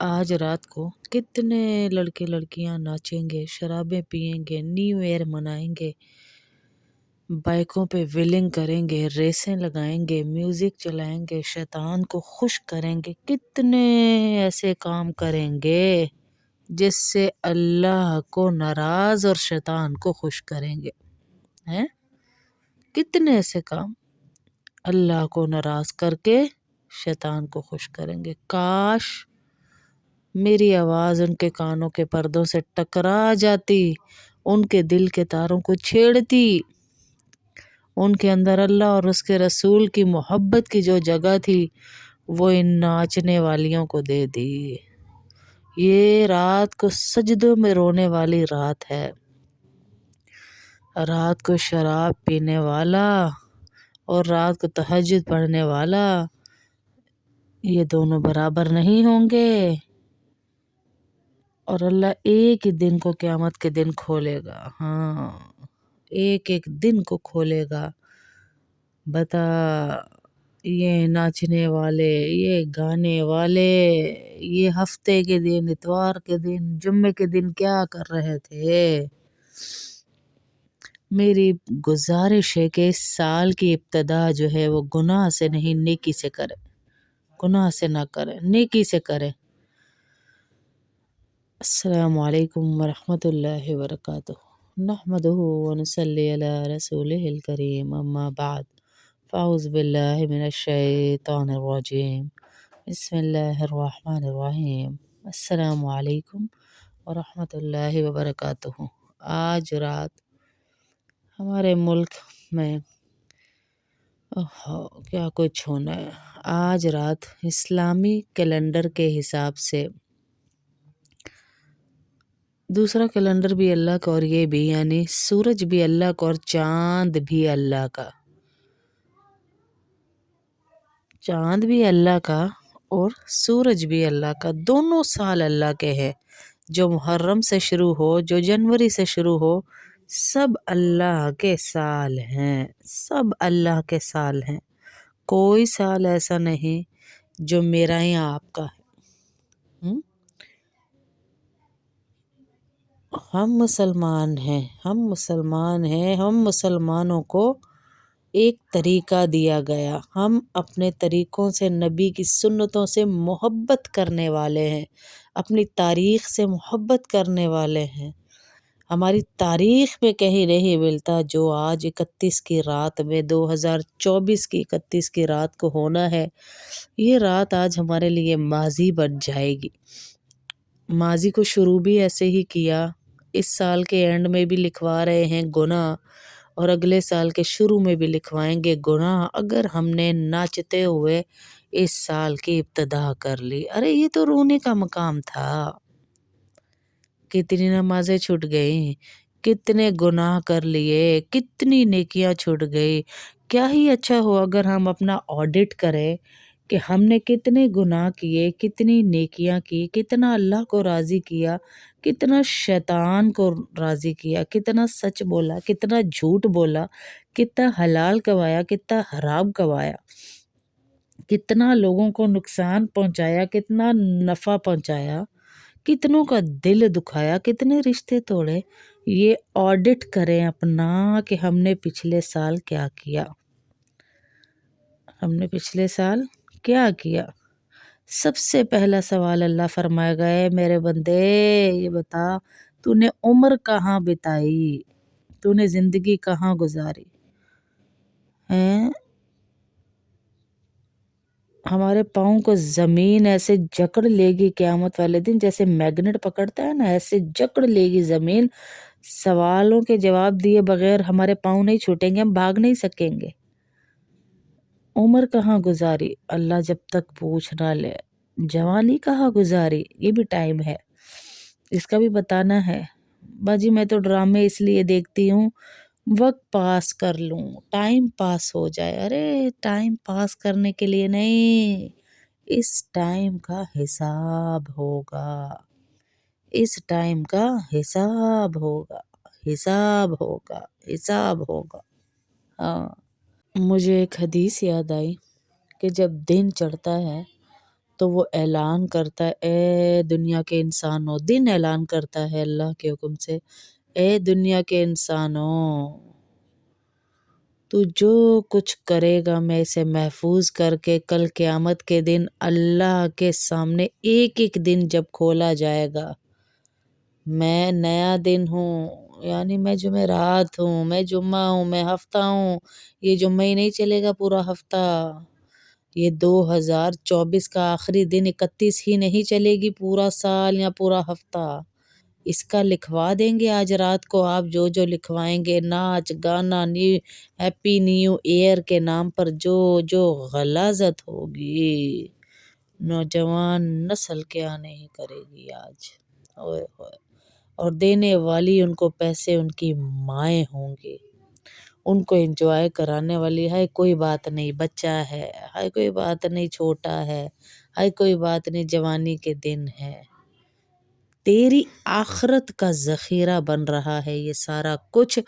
آج رات کو کتنے لڑکے لڑکیاں ناچیں گے، شرابیں پئیں گے، نیو ایئر منائیں گے، بائکوں پہ ویلنگ کریں گے، ریسیں لگائیں گے، میوزک چلائیں گے، شیطان کو خوش کریں گے، کتنے ایسے کام کریں گے جس سے اللہ کو ناراض اور شیطان کو خوش کریں گے ہیں؟ کتنے ایسے کام اللہ کو ناراض کر کے شیطان کو خوش کریں گے۔ کاش میری آواز ان کے کانوں کے پردوں سے ٹکرا جاتی، ان کے دل کے تاروں کو چھیڑتی، ان کے اندر اللہ اور اس کے رسول کی محبت کی جو جگہ تھی وہ ان ناچنے والیوں کو دے دی۔ یہ رات کو سجدوں میں رونے والی رات ہے۔ رات کو شراب پینے والا اور رات کو تہجد پڑھنے والا، یہ دونوں برابر نہیں ہوں گے، اور اللہ ایک ہی دن کو قیامت کے دن کھولے گا۔ ہاں، ایک ایک دن کو کھولے گا۔ بتا، یہ ناچنے والے، یہ گانے والے، یہ ہفتے کے دن، اتوار کے دن، جمعے کے دن کیا کر رہے تھے؟ میری گزارش ہے کہ اس سال کی ابتدا جو ہے وہ گناہ سے نہیں، نیکی سے کرے، گناہ سے نہ کرے، نیکی سے کرے۔ السلام علیکم ورحمۃ اللہ وبرکاتہ۔ نحمدہ ونصلی علی رسولہ الکریم، اما بعد، فاعوذ باللہ من الشیطان الرجیم، بسم اللہ الرحمن الرحیم۔ السلام علیکم ورحمۃ اللہ وبرکاتہ۔ آج رات ہمارے ملک میں کیا کچھ ہونا ہے۔ آج رات اسلامی کیلنڈر کے حساب سے، دوسرا کیلنڈر بھی اللہ کا اور یہ بھی، یعنی سورج بھی اللہ کا اور چاند بھی اللہ کا، چاند بھی اللہ کا اور سورج بھی اللہ کا، دونوں سال اللہ کے ہیں۔ جو محرم سے شروع ہو، جو جنوری سے شروع ہو، سب اللہ کے سال ہیں، سب اللہ کے سال ہیں۔ کوئی سال ایسا نہیں جو میرا یا آپ کا ہے۔ ہم مسلمان ہیں، ہم مسلمان ہیں، ہم مسلمانوں کو ایک طریقہ دیا گیا، ہم اپنے طریقوں سے، نبی کی سنتوں سے محبت کرنے والے ہیں، اپنی تاریخ سے محبت کرنے والے ہیں۔ ہماری تاریخ میں کہیں نہیں ملتا جو آج 31 کی رات میں، 2024 کی 31 کی رات کو ہونا ہے۔ یہ رات آج ہمارے لیے ماضی بن جائے گی۔ ماضی کو شروع بھی ایسے ہی کیا، اس سال کے اینڈ میں بھی لکھوا رہے ہیں گناہ، اور اگلے سال کے شروع میں بھی لکھوائیں گے گناہ، اگر ہم نے ناچتے ہوئے اس سال کی ابتدا کر لی۔ ارے یہ تو رونے کا مقام تھا، کتنی نمازیں چھوٹ گئیں، کتنے گناہ کر لیے، کتنی نیکیاں چھوٹ گئی۔ کیا ہی اچھا ہو اگر ہم اپنا آڈٹ کریں کہ ہم نے کتنے گناہ کیے، کتنی نیکیاں کی، کتنا اللہ کو راضی کیا، کتنا شیطان کو راضی کیا، کتنا سچ بولا، کتنا جھوٹ بولا، کتنا حلال کمایا، کتنا حرام کمایا، کتنا لوگوں کو نقصان پہنچایا، کتنا نفع پہنچایا، کتنوں کا دل دکھایا، کتنے رشتے توڑے۔ یہ آڈٹ کریں اپنا کہ ہم نے پچھلے سال کیا کیا، ہم نے پچھلے سال کیا کیا۔ سب سے پہلا سوال اللہ فرمائے گا، اے میرے بندے یہ بتا تو نے عمر کہاں بتائی، تو نے زندگی کہاں گزاری ہیں؟ ہمارے پاؤں کو زمین ایسے جکڑ لے گی قیامت والے دن، جیسے میگنیٹ پکڑتا ہے نا، ایسے جکڑ لے گی زمین۔ سوالوں کے جواب دیے بغیر ہمارے پاؤں نہیں چھوٹیں گے، ہم بھاگ نہیں سکیں گے۔ عمر کہاں گزاری، اللہ جب تک پوچھ نہ لے۔ جوانی کہاں گزاری، یہ بھی ٹائم ہے، اس کا بھی بتانا ہے۔ باجی میں تو ڈرامے اس لیے دیکھتی ہوں وقت پاس کر لوں، ٹائم پاس ہو جائے۔ ارے ٹائم پاس کرنے کے لیے نہیں، اس ٹائم کا حساب ہوگا، اس ٹائم کا حساب ہوگا، حساب ہوگا، حساب ہوگا۔ ہاں، مجھے ایک حدیث یاد آئی کہ جب دن چڑھتا ہے تو وہ اعلان کرتا ہے اے دنیا کے انسانوں، دن اعلان کرتا ہے اللہ کے حکم سے، اے دنیا کے انسانوں، تو جو کچھ کرے گا میں اسے محفوظ کر کے کل قیامت کے دن اللہ کے سامنے ایک ایک دن جب کھولا جائے گا، میں نیا دن ہوں، یعنی میں جمعرات ہوں، میں جمعہ ہوں، میں ہفتہ ہوں، یہ جمعہ ہی نہیں چلے گا پورا ہفتہ، یہ 2024 کا آخری دن 31 ہی نہیں چلے گی پورا سال یا پورا ہفتہ، اس کا لکھوا دیں گے آج رات کو آپ جو جو لکھوائیں گے، ناچ گانا، ہیپی نیو ایئر کے نام پر جو جو غلاظت ہوگی، نوجوان نسل کیا نہیں کرے گی آج، اوئے ہوئے، اور دینے والی ان کو پیسے ان کی مائیں ہوں گی، ان کو انجوائے کرانے والی، ہے کوئی بات نہیں بچہ ہے کوئی بات نہیں چھوٹا ہے کوئی بات نہیں جوانی کے دن ہے، تیری آخرت کا ذخیرہ بن رہا ہے یہ سارا کچھ،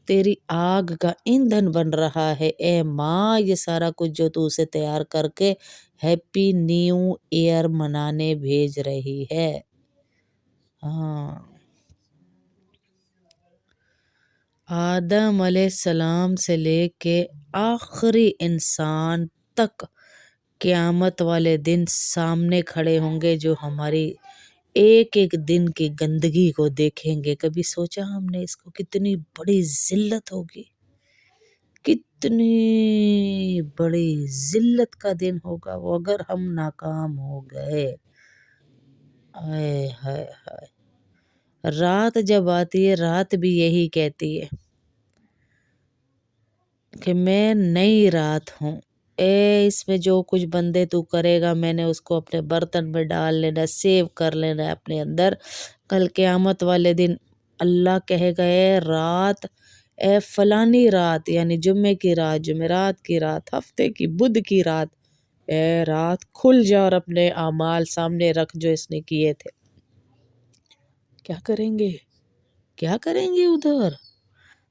تیری آگ کا ایندھن بن رہا ہے اے ماں یہ سارا کچھ جو تو اسے تیار کر کے ہیپی نیو ایئر منانے بھیج رہی ہے۔ ہاں، آدم علیہ السلام سے لے کے آخری انسان تک قیامت والے دن سامنے کھڑے ہوں گے جو ہماری ایک ایک دن کی گندگی کو دیکھیں گے، کبھی سوچا ہم نے اس کو، کتنی بڑی ذلت ہوگی، کتنی بڑی ذلت کا دن ہوگا وہ اگر ہم ناکام ہو گئے، ہائے ہائے ہائے، رات جب آتی ہے رات بھی یہی کہتی ہے کہ میں نئی رات ہوں، اے اس میں جو کچھ بندے تو کرے گا میں نے اس کو اپنے برتن میں ڈال لینا، سیو کر لینا ہے اپنے اندر، کل قیامت والے دن اللہ کہے گا اے رات، اے فلانی رات، یعنی جمعے کی رات، جمعرات کی رات، ہفتے کی بدھ کی رات، اے رات کھل جا اور اپنے اعمال سامنے رکھ جو اس نے کیے تھے، کیا کریں گے، کیا کریں گے ادھر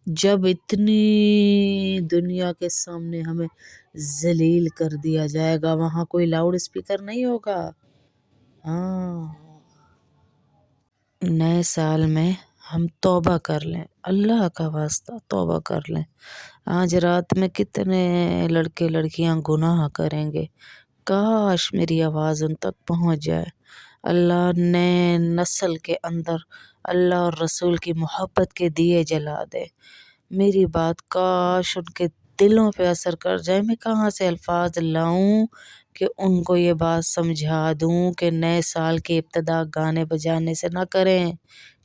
جب اتنی دنیا کے سامنے ہمیں ذلیل کر دیا جائے گا، وہاں کوئی لاؤڈ اسپیکر نہیں ہوگا، ہاں، نئے سال میں ہم توبہ کر لیں، اللہ کا واسطہ توبہ کر لیں، آج رات میں کتنے لڑکے لڑکیاں گناہ کریں گے، کاش میری آواز ان تک پہنچ جائے، اللہ نئے نسل کے اندر اللہ اور رسول کی محبت کے دیے جلا دے، میری بات کاش ان کے دلوں پہ اثر کر جائے، میں کہاں سے الفاظ لاؤں کہ ان کو یہ بات سمجھا دوں کہ نئے سال کی ابتدا گانے بجانے سے نہ کریں،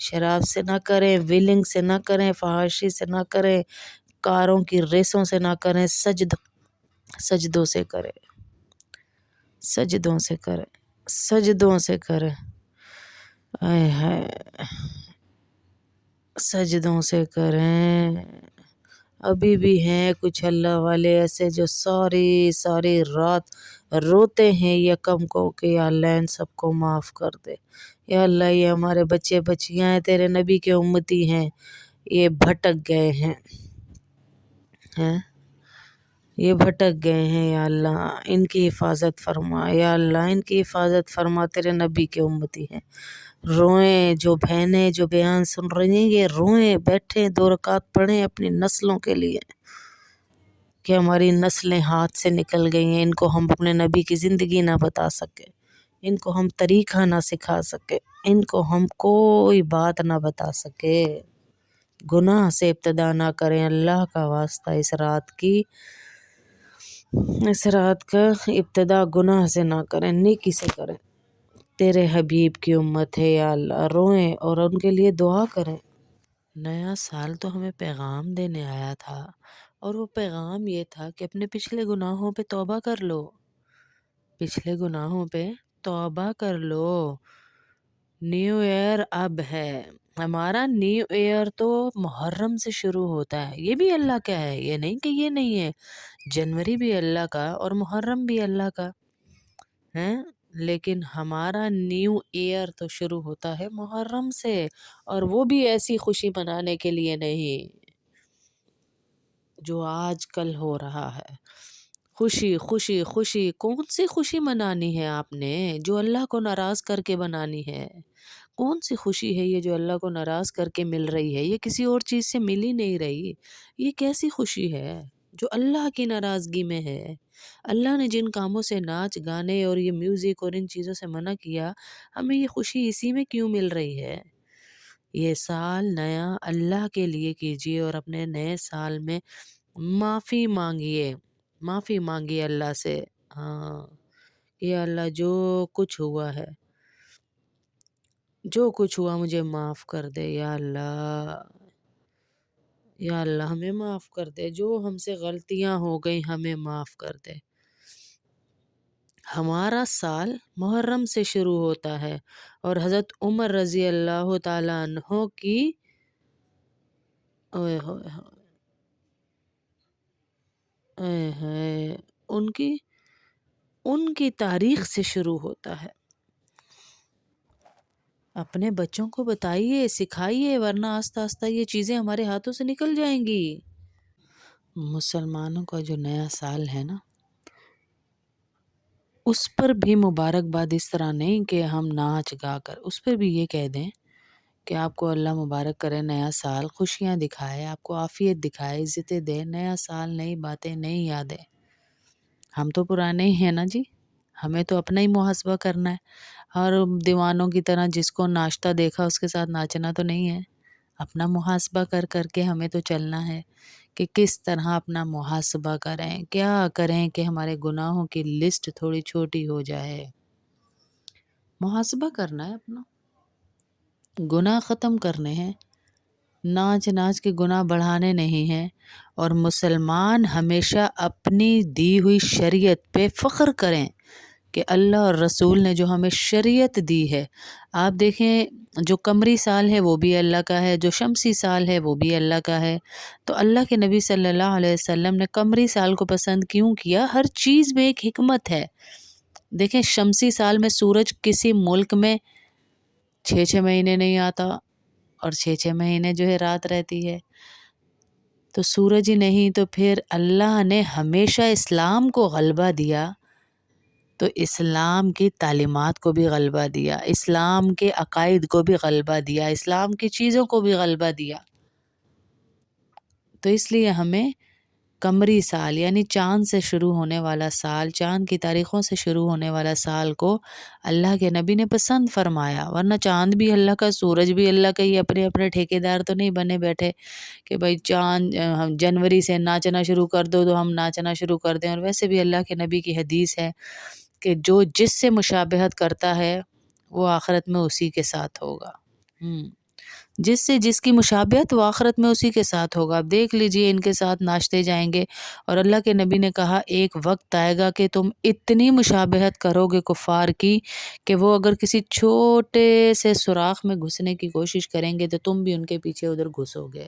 شراب سے نہ کریں، ویلنگ سے نہ کریں، فحاشی سے نہ کریں، کاروں کی ریسوں سے نہ کریں، سجدوں سے کریں، سجدوں سے کریں، سجدوں سے کریں، آئے ہائے، سجدوں سے کریں، ابھی بھی ہیں کچھ اللہ والے ایسے جو ساری ساری رات روتے ہیں یکم کو کہ یا اللہ ان سب کو معاف کر دے، یا اللہ یہ ہمارے بچے بچیاں ہیں تیرے نبی کے امتی ہیں، یہ بھٹک گئے ہیں، یہ بھٹک گئے ہیں، یا اللہ ان کی حفاظت فرما، یا اللہ ان کی حفاظت فرما، تیرے نبی کے امتی ہیں، روئیں جو بہنیں جو بیان سن رہی ہیں یہ روئیں، بیٹھیں 2 رکعت پڑھیں اپنی نسلوں کے لیے کہ ہماری نسلیں ہاتھ سے نکل گئی ہیں، ان کو ہم اپنے نبی کی زندگی نہ بتا سکے، ان کو ہم طریقہ نہ سکھا سکے، ان کو ہم کوئی بات نہ بتا سکے، گناہ سے ابتدا نہ کریں، اللہ کا واسطہ اس رات کا ابتدا گناہ سے نہ کریں، نیکی سے کریں، تیرے حبیب کی امت ہے یا اللہ، روئیں اور ان کے لیے دعا کریں۔ نیا سال تو ہمیں پیغام دینے آیا تھا اور وہ پیغام یہ تھا کہ اپنے پچھلے گناہوں پہ توبہ کر لو، پچھلے گناہوں پہ توبہ کر لو، نیو ایئر اب ہے، ہمارا نیو ایئر تو محرم سے شروع ہوتا ہے، یہ بھی اللہ کا ہے، یہ نہیں کہ یہ نہیں ہے، جنوری بھی اللہ کا اور محرم بھی اللہ کا ہے، لیکن ہمارا نیو ایئر تو شروع ہوتا ہے محرم سے، اور وہ بھی ایسی خوشی منانے کے لیے نہیں جو آج کل ہو رہا ہے، خوشی خوشی خوشی کون سی خوشی منانی ہے آپ نے جو اللہ کو ناراض کر کے بنانی ہے؟ کون سی خوشی ہے یہ جو اللہ کو ناراض کر کے مل رہی ہے؟ یہ کسی اور چیز سے مل ہی نہیں رہی. یہ کیسی خوشی ہے جو اللہ کی ناراضگی میں ہے؟ اللہ نے جن کاموں سے ناچ گانے اور یہ میوزک اور ان چیزوں سے منع کیا، ہمیں یہ خوشی اسی میں کیوں مل رہی ہے؟ یہ سال نیا اللہ کے لیے کیجیے اور اپنے نئے سال میں معافی مانگیے. معافی مانگیے اللہ سے. ہاں کہ اللہ جو کچھ ہوا ہے، جو کچھ ہوا مجھے معاف کر دے یا اللہ. یا اللہ ہمیں معاف کر دے، جو ہم سے غلطیاں ہو گئی ہمیں معاف کر دے. ہمارا سال محرم سے شروع ہوتا ہے اور حضرت عمر رضی اللہ تعالیٰ عنہ کی اوئے ہوئے ہوئے اے ہے ان کی تاریخ سے شروع ہوتا ہے. اپنے بچوں کو بتائیے، سکھائیے، ورنہ آہستہ آہستہ یہ چیزیں ہمارے ہاتھوں سے نکل جائیں گی. مسلمانوں کا جو نیا سال ہے نا، اس پر بھی مبارکباد اس طرح نہیں کہ ہم ناچ گا کر، اس پر بھی یہ کہہ دیں کہ آپ کو اللہ مبارک کرے، نیا سال خوشیاں دکھائے، آپ کو عافیت دکھائے، عزتیں دے. نیا سال نئی باتیں، نئی یادیں. ہم تو پرانے ہی ہیں نا جی، ہمیں تو اپنا ہی محاسبہ کرنا ہے. اور دیوانوں کی طرح جس کو ناچتا دیکھا اس کے ساتھ ناچنا تو نہیں ہے. اپنا محاسبہ کر کر کے ہمیں تو چلنا ہے کہ کس طرح اپنا محاسبہ کریں، کیا کریں کہ ہمارے گناہوں کی لسٹ تھوڑی چھوٹی ہو جائے. محاسبہ کرنا ہے اپنا، گناہ ختم کرنے ہیں، ناچ ناچ کے گناہ بڑھانے نہیں ہیں. اور مسلمان ہمیشہ اپنی دی ہوئی شریعت پہ فخر کریں کہ اللہ اور رسول نے جو ہمیں شریعت دی ہے. آپ دیکھیں جو قمری سال ہے وہ بھی اللہ کا ہے، جو شمسی سال ہے وہ بھی اللہ کا ہے. تو اللہ کے نبی صلی اللہ علیہ وسلم نے قمری سال کو پسند کیوں کیا؟ ہر چیز میں ایک حکمت ہے. دیکھیں شمسی سال میں سورج کسی ملک میں 6 مہینے نہیں آتا اور 6 مہینے جو ہے رات رہتی ہے. تو سورج ہی نہیں تو پھر اللہ نے ہمیشہ اسلام کو غلبہ دیا، تو اسلام کی تعلیمات کو بھی غلبہ دیا، اسلام کے عقائد کو بھی غلبہ دیا، اسلام کی چیزوں کو بھی غلبہ دیا. تو اس لیے ہمیں قمری سال یعنی چاند سے شروع ہونے والا سال، چاند کی تاریخوں سے شروع ہونے والا سال کو اللہ کے نبی نے پسند فرمایا. ورنہ چاند بھی اللہ کا، سورج بھی اللہ کا، ہی اپنے اپنے ٹھیکیدار تو نہیں بنے بیٹھے کہ بھائی چاند جنوری سے ناچنا شروع کر دو تو ہم ناچنا شروع کر دیں. اور ویسے بھی اللہ کے نبی کی حدیث ہے کہ جو جس سے مشابہت کرتا ہے وہ آخرت میں اسی کے ساتھ ہوگا. جس سے جس کی مشابہت وہ آخرت میں اسی کے ساتھ ہوگا. آپ دیکھ لیجئے ان کے ساتھ ناچتے جائیں گے. اور اللہ کے نبی نے کہا ایک وقت آئے گا کہ تم اتنی مشابہت کرو گے کفار کی کہ وہ اگر کسی چھوٹے سے سوراخ میں گھسنے کی کوشش کریں گے تو تم بھی ان کے پیچھے ادھر گھسو گے.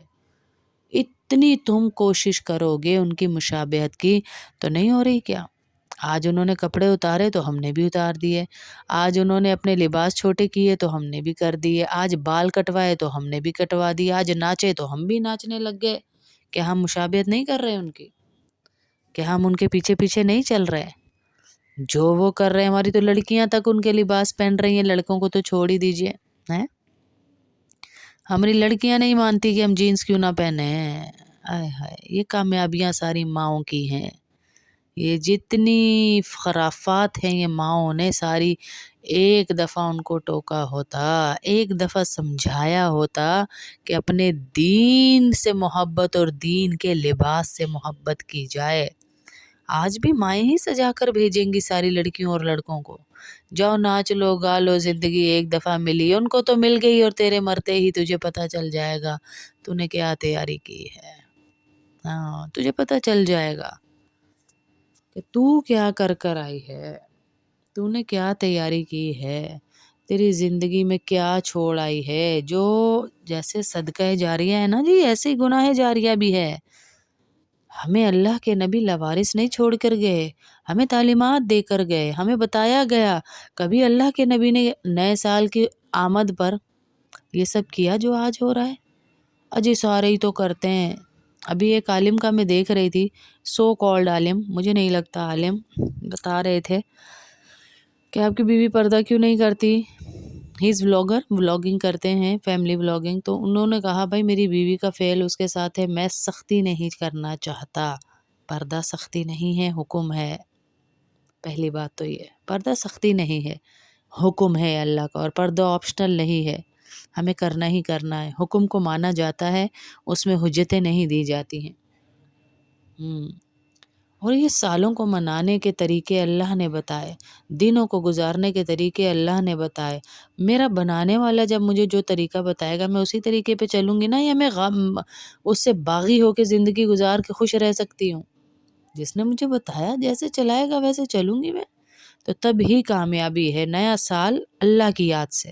اتنی تم کوشش کرو گے ان کی مشابہت کی. تو نہیں ہو رہی کیا؟ آج انہوں نے کپڑے اتارے تو ہم نے بھی اتار دیے. آج انہوں نے اپنے لباس چھوٹے کیے تو ہم نے بھی کر دیے. آج بال کٹوائے تو ہم نے بھی کٹوا دیے. آج ناچے تو ہم بھی ناچنے لگ گئے. کہ ہم مشابہت نہیں کر رہے ان کی؟ کہ ہم ان کے پیچھے پیچھے نہیں چل رہے؟ جو وہ کر رہے ہیں، ہماری تو لڑکیاں تک ان کے لباس پہن رہی ہیں، لڑکوں کو تو چھوڑ ہی دیجئے. ہماری لڑکیاں نہیں مانتی کہ ہم جینس کیوں نہ پہنے. آئے ہائے، یہ کامیابیاں ساری ماؤں کی ہیں. یہ جتنی خرافات ہیں یہ ماؤں نے ساری ایک دفعہ ان کو ٹوکا ہوتا، ایک دفعہ سمجھایا ہوتا کہ اپنے دین سے محبت اور دین کے لباس سے محبت کی جائے. آج بھی مائیں ہی سجا کر بھیجیں گی ساری لڑکیوں اور لڑکوں کو. جاؤ ناچ لو گا لو، زندگی ایک دفعہ ملی. ان کو تو مل گئی اور تیرے مرتے ہی تجھے پتہ چل جائے گا تو نے کیا تیاری کی ہے. ہاں تجھے پتہ چل جائے گا کہ تو کیا کر کر آئی ہے، تو نے کیا تیاری کی ہے، تیری زندگی میں کیا چھوڑ آئی ہے. جو جیسے صدقہ جاریہ ہے نا جی، ایسے ہی گناہ جاریہ بھی ہے. ہمیں اللہ کے نبی لوارث نہیں چھوڑ کر گئے، ہمیں تعلیمات دے کر گئے، ہمیں بتایا گیا. کبھی اللہ کے نبی نے نئے سال کی آمد پر یہ سب کیا جو آج ہو رہا ہے؟ اجی سارے ہی تو کرتے ہیں. ابھی ایک عالم کا میں دیکھ رہی تھی، سو کالڈ عالم، مجھے نہیں لگتا عالم، بتا رہے تھے کہ آپ کی بیوی پردہ کیوں نہیں کرتی. ہی از ولاگر، ولاگنگ کرتے ہیں، فیملی ولاگنگ. تو انہوں نے کہا بھائی میری بیوی کا فعل اس کے ساتھ ہے، میں سختی نہیں کرنا چاہتا. پردہ سختی نہیں ہے، حکم ہے. پہلی بات تو یہ ہے، پردہ سختی نہیں ہے، حکم ہے اللہ کا. اور پردہ آپشنل نہیں ہے، ہمیں کرنا ہی کرنا ہے. حکم کو مانا جاتا ہے، اس میں حجتیں نہیں دی جاتی ہیں. اور یہ سالوں کو منانے کے طریقے اللہ نے بتائے، دنوں کو گزارنے کے طریقے اللہ نے بتائے. میرا بنانے والا جب مجھے جو طریقہ بتائے گا میں اسی طریقے پہ چلوں گی نا، یا میں اس سے باغی ہو کے زندگی گزار کے خوش رہ سکتی ہوں؟ جس نے مجھے بتایا جیسے چلائے گا ویسے چلوں گی میں. تو تب ہی کامیابی ہے. نیا سال اللہ کی یاد سے.